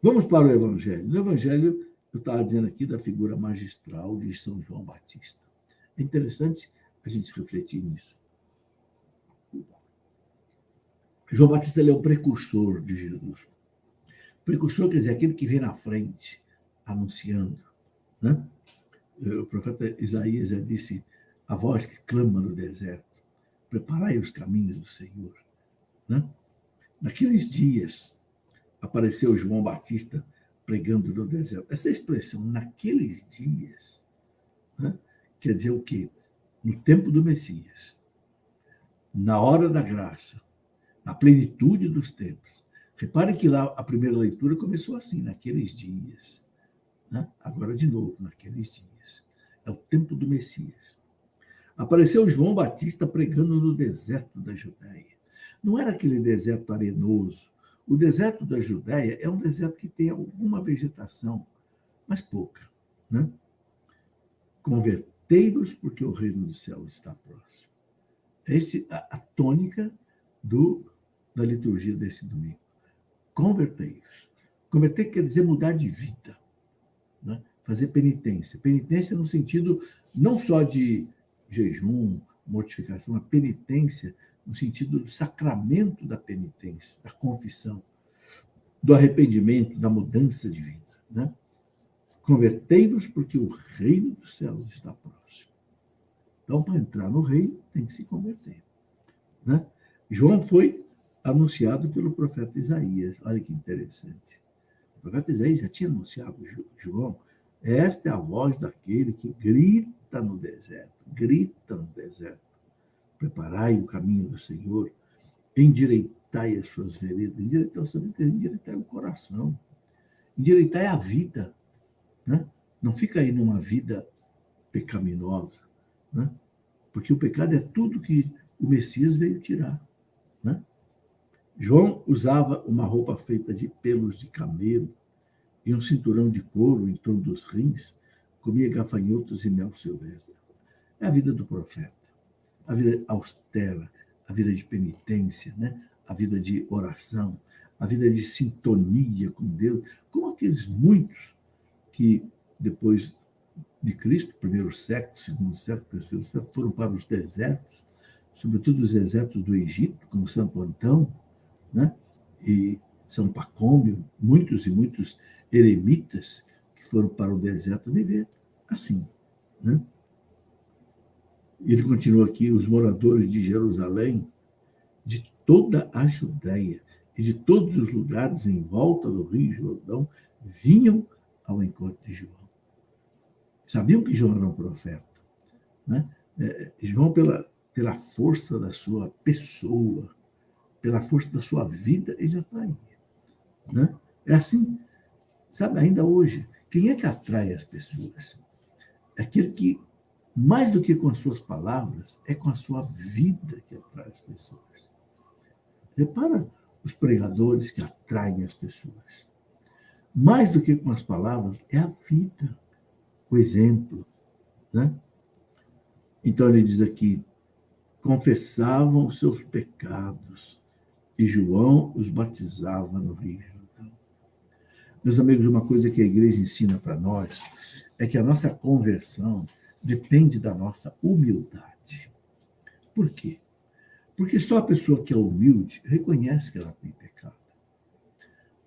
Vamos para o Evangelho. No Evangelho, eu estava dizendo aqui da figura magistral de São João Batista. É interessante a gente refletir nisso. João Batista ele é o precursor de Jesus. Precursor quer dizer aquele que vem na frente, anunciando. Né? O profeta Isaías já disse, a voz que clama no deserto, preparai os caminhos do Senhor. Né? Naqueles dias, apareceu João Batista pregando no deserto. Essa expressão, naqueles dias, né, quer dizer o quê? No tempo do Messias, na hora da graça, na plenitude dos tempos. Repare que lá a primeira leitura começou assim, naqueles dias. Né? Agora, de novo, naqueles dias. É o tempo do Messias. Apareceu João Batista pregando no deserto da Judéia. Não era aquele deserto arenoso. O deserto da Judéia é um deserto que tem alguma vegetação, mas pouca. Né? Convertei-vos, porque o reino do céu está próximo. Essa é a tônica da liturgia desse domingo. Convertei-vos. Converter quer dizer mudar de vida. Né? Fazer penitência. Penitência no sentido não só de jejum, mortificação, a penitência no sentido do sacramento da penitência, da confissão, do arrependimento, da mudança de vida. Né? Convertei-vos porque o reino dos céus está próximo. Então, para entrar no reino, tem que se converter. Né? João foi anunciado pelo profeta Isaías. Olha que interessante. O profeta Isaías já tinha anunciado João. Esta é a voz daquele que grita no deserto. Grita no deserto. Preparai o caminho do Senhor. Endireitai as suas veredas. Endireitar as suas veredas, endireitar o coração. Endireitar a vida. Né? Não fica aí numa vida pecaminosa. Né? Porque o pecado é tudo que o Messias veio tirar. Né? João usava uma roupa feita de pelos de camelo e um cinturão de couro em torno dos rins, comia gafanhotos e mel silvestre. É a vida do profeta. A vida austera, a vida de penitência, né? A vida de oração, a vida de sintonia com Deus, como aqueles muitos que, depois de Cristo, primeiro século, segundo século, terceiro século, foram para os desertos, sobretudo os desertos do Egito, como Santo Antão, né? E São Pacômio, muitos e muitos eremitas que foram para o deserto viver assim. Né? Ele continua aqui, os moradores de Jerusalém, de toda a Judéia e de todos os lugares em volta do Rio Jordão, vinham ao encontro de João. Sabiam que João era um profeta. Né? João, pela força da sua pessoa, pela força da sua vida, ele atraía. Né? É assim, sabe, ainda hoje, quem é que atrai as pessoas? É aquele que, mais do que com as suas palavras, é com a sua vida que atrai as pessoas. Repara os pregadores que atraem as pessoas. Mais do que com as palavras, é a vida, o exemplo. Né? Então ele diz aqui, confessavam os seus pecados e João os batizava no Rio Jordão. Meus amigos, uma coisa que a igreja ensina para nós é que a nossa conversão depende da nossa humildade. Por quê? Porque só a pessoa que é humilde reconhece que ela tem pecado.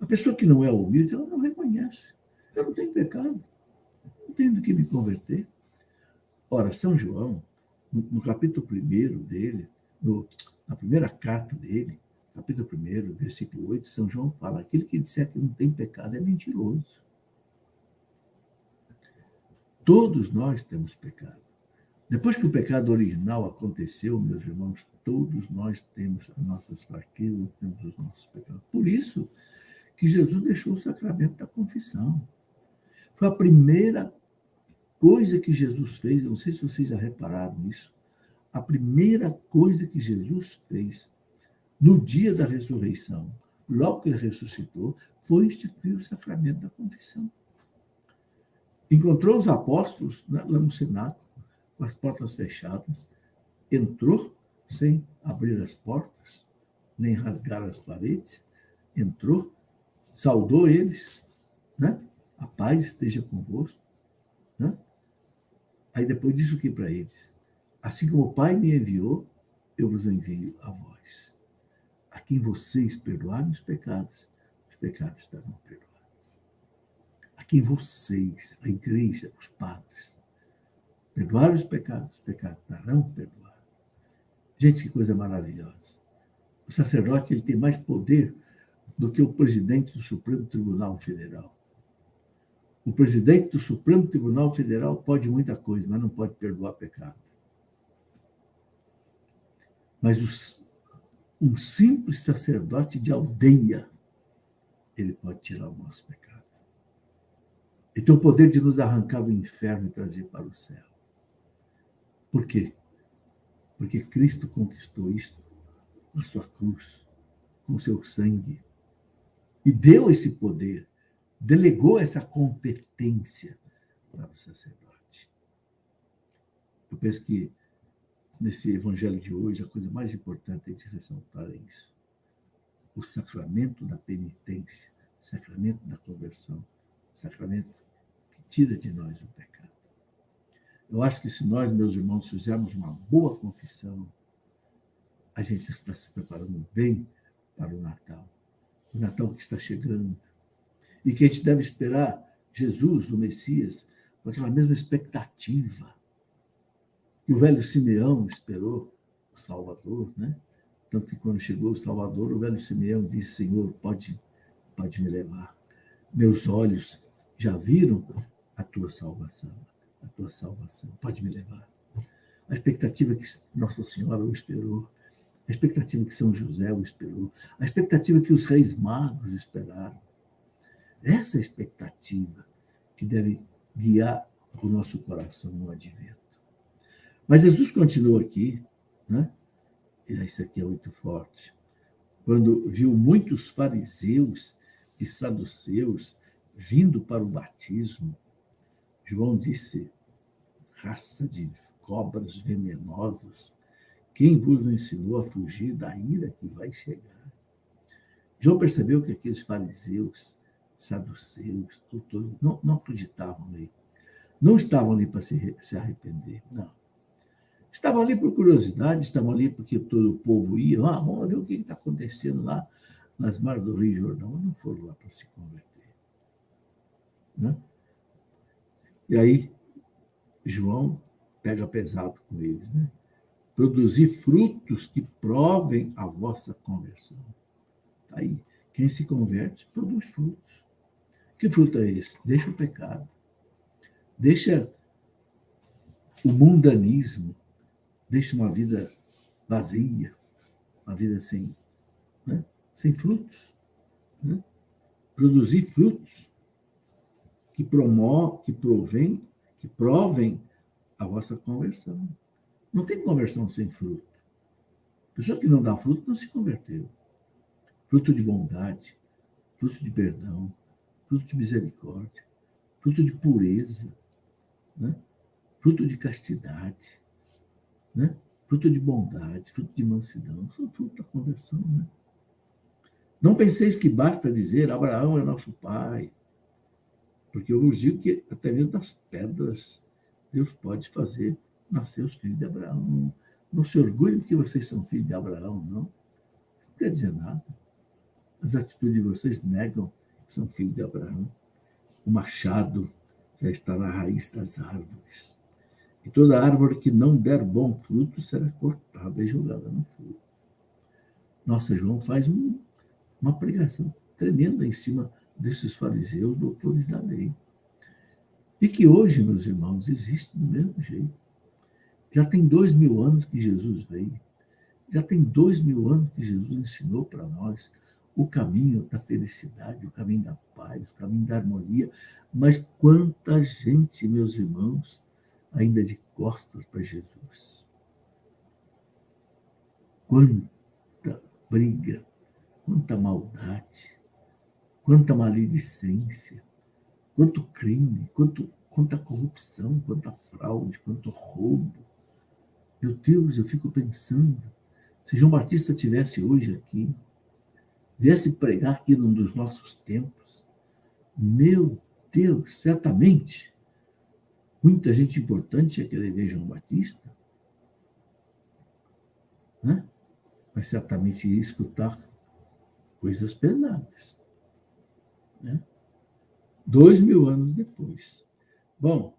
A pessoa que não é humilde, ela não reconhece. Eu não tenho pecado. Não tenho do que me converter. Ora, São João, no capítulo 1 dele, na primeira carta dele, capítulo 1, versículo 8, São João fala, aquele que disser que não tem pecado é mentiroso. Todos nós temos pecado. Depois que o pecado original aconteceu, meus irmãos, todos nós temos as nossas fraquezas, temos os nossos pecados. Por isso que Jesus deixou o sacramento da confissão. Foi a primeira coisa que Jesus fez, eu não sei se vocês já repararam nisso, a primeira coisa que Jesus fez no dia da ressurreição, logo que ele ressuscitou, foi instituir o sacramento da confissão. Encontrou os apóstolos lá no cenáculo, com as portas fechadas, entrou sem abrir as portas, nem rasgar as paredes, entrou, saudou eles, né? A paz esteja convosco, né? Aí depois diz o que para eles? Assim como o Pai me enviou, eu vos envio a vós. A quem vocês perdoarem os pecados estarão perdoados. A quem vocês, a igreja, os padres, perdoarem os pecados estarão perdoados. Gente, que coisa maravilhosa. O sacerdote ele tem mais poder do que o presidente do Supremo Tribunal Federal. O presidente do Supremo Tribunal Federal pode muita coisa, mas não pode perdoar pecado. Mas um simples sacerdote de aldeia, ele pode tirar o nosso pecado. Ele tem o poder de nos arrancar do inferno e trazer para o céu. Por quê? Porque Cristo conquistou isto com a sua cruz, com o seu sangue, e deu esse poder, delegou essa competência para o sacerdote. Eu penso que nesse evangelho de hoje, a coisa mais importante é de ressaltar isso. O sacramento da penitência, o sacramento da conversão, o sacramento que tira de nós o pecado. Eu acho que se nós, meus irmãos, fizermos uma boa confissão, a gente está se preparando bem para o Natal. O Natal que está chegando. E que a gente deve esperar Jesus, o Messias, com aquela mesma expectativa que o velho Simeão esperou, o Salvador, né? Tanto que quando chegou o Salvador, o velho Simeão disse: Senhor, pode me levar. Meus olhos já viram a tua salvação, pode me levar. A expectativa que Nossa Senhora o esperou, a expectativa que São José o esperou, a expectativa que os reis magos esperaram. Essa é a expectativa que deve guiar o nosso coração no advento. Mas Jesus continua aqui, né? Isso aqui é muito forte. Quando viu muitos fariseus e saduceus vindo para o batismo, João disse: raça de cobras venenosas, quem vos ensinou a fugir da ira que vai chegar? João percebeu que aqueles fariseus, saduceus, doutores, não acreditavam nele. Não estavam ali para se arrepender, não. Estavam ali por curiosidade, estavam ali porque todo o povo ia, vamos ver o que está acontecendo lá nas margens do Rio Jordão. Não foram lá para se converter. Né? E aí, João pega pesado com eles, né? Produzir frutos que provem a vossa conversão. Aí, quem se converte, produz frutos. Que fruto é esse? Deixa o pecado. Deixa o mundanismo. Deixa uma vida vazia, uma vida sem frutos. Né? Produzir frutos que provem a vossa conversão. Não tem conversão sem fruto. A pessoa que não dá fruto não se converteu. Fruto de bondade, fruto de perdão, fruto de misericórdia, fruto de pureza, né? Fruto de castidade, né? Fruto de bondade, fruto de mansidão. Isso é fruto da conversão. Né? Não penseis que basta dizer Abraão é nosso pai, porque eu vos digo que até mesmo das pedras Deus pode fazer nascer os filhos de Abraão. Não se orgulhem porque vocês são filhos de Abraão, não. Isso não quer dizer nada. As atitudes de vocês negam que são filhos de Abraão. O machado já está na raiz das árvores. E toda árvore que não der bom fruto será cortada e jogada no fogo. Nossa, João faz uma pregação tremenda em cima desses fariseus, doutores da lei. E que hoje, meus irmãos, existe do mesmo jeito. Já tem 2000 anos que Jesus veio. Já tem 2000 anos que Jesus ensinou para nós o caminho da felicidade, o caminho da paz, o caminho da harmonia. Mas quanta gente, meus irmãos, ainda de costas para Jesus. Quanta briga, quanta maldade, quanta maledicência, quanto crime, quanta corrupção, quanta fraude, quanto roubo. Meu Deus, eu fico pensando, se João Batista estivesse hoje aqui, viesse pregar aqui num dos nossos templos, Meu Deus, certamente, muita gente importante ia querer ver João Batista, né? Mas certamente ia escutar coisas pesadas, né? 2000 anos depois. Bom,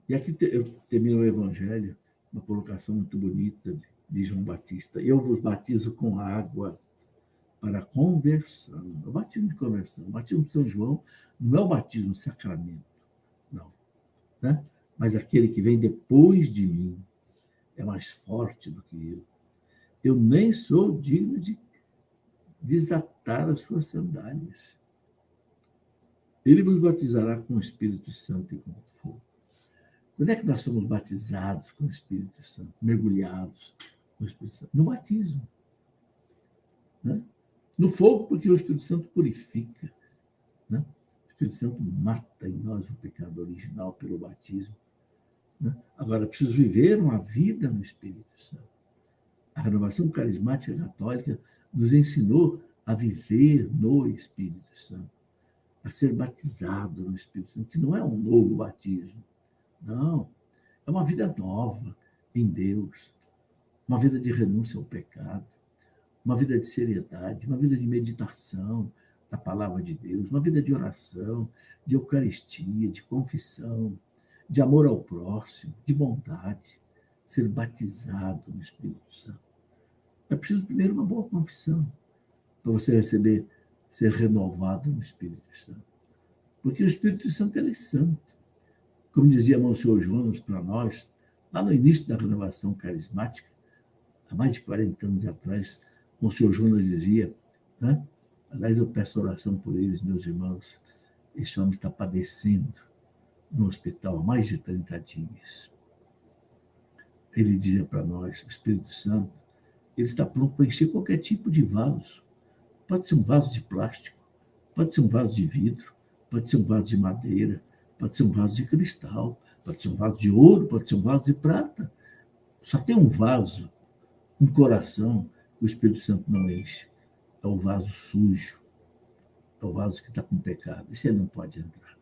e aqui eu termino o Evangelho, uma colocação muito bonita de João Batista. Eu vos batizo com água para conversão. O batismo de conversão. O batismo de São João não é o batismo sacramento, não. Né? Mas aquele que vem depois de mim é mais forte do que eu. Eu nem sou digno de desatar as suas sandálias. Ele vos batizará com o Espírito Santo e com fogo. Quando é que nós somos batizados com o Espírito Santo? Mergulhados no Espírito Santo? No batismo. Né? No fogo, porque o Espírito Santo purifica. Né? O Espírito Santo mata em nós o pecado original pelo batismo. Né? Agora, preciso viver uma vida no Espírito Santo. A renovação carismática católica nos ensinou a viver no Espírito Santo, a ser batizado no Espírito Santo, que não é um novo batismo. Não, é uma vida nova em Deus, uma vida de renúncia ao pecado, uma vida de seriedade, uma vida de meditação da palavra de Deus, uma vida de oração, de eucaristia, de confissão, de amor ao próximo, de bondade, ser batizado no Espírito Santo. É preciso primeiro uma boa confissão para você receber, ser renovado no Espírito Santo. Porque o Espírito Santo ele é santo. Como dizia Monsenhor Jonas para nós, lá no início da renovação carismática, há mais de 40 anos atrás, Monsenhor Jonas dizia, né? Aliás, eu peço oração por eles, meus irmãos, esse homem está padecendo no hospital há mais de 30 dias. Ele dizia para nós, o Espírito Santo, ele está pronto para encher qualquer tipo de vaso. Pode ser um vaso de plástico, pode ser um vaso de vidro, pode ser um vaso de madeira, pode ser um vaso de cristal, pode ser um vaso de ouro, pode ser um vaso de prata. Só tem um vaso, um coração que o Espírito Santo não enche. É o vaso sujo, é o vaso que está com pecado. Esse ele não pode entrar,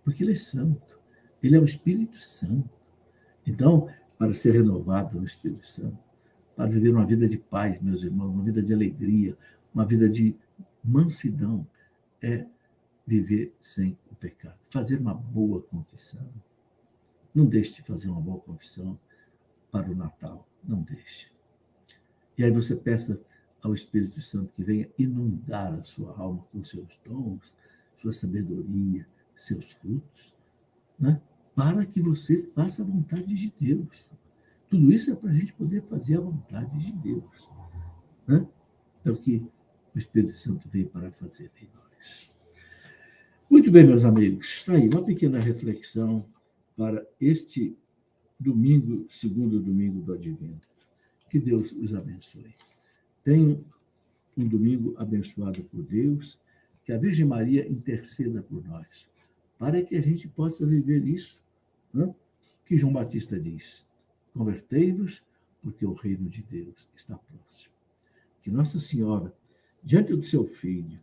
porque ele é santo. Ele é o Espírito Santo. Então, para ser renovado no Espírito Santo, para viver uma vida de paz, meus irmãos, uma vida de alegria, uma vida de mansidão, é viver sem o pecado. Fazer uma boa confissão. Não deixe de fazer uma boa confissão para o Natal. Não deixe. E aí você peça ao Espírito Santo que venha inundar a sua alma com seus dons, sua sabedoria, seus frutos, né? Para que você faça a vontade de Deus. Tudo isso é para a gente poder fazer a vontade de Deus. Né? É o que o Espírito Santo veio para fazer em nós. Muito bem, meus amigos. Está aí uma pequena reflexão para este domingo, segundo domingo do Advento. Que Deus os abençoe. Tenham um domingo abençoado por Deus, que a Virgem Maria interceda por nós, para que a gente possa viver isso, né? Que João Batista diz: convertei-vos, porque o reino de Deus está próximo. Que Nossa Senhora, diante do seu Filho,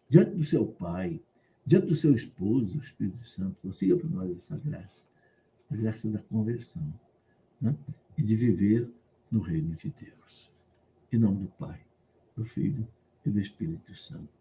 diante do seu Pai, diante do seu esposo, o Espírito Santo, consiga para nós essa graça, a graça da conversão, né? E de viver no reino de Deus. Em nome do Pai, do Filho e do Espírito Santo.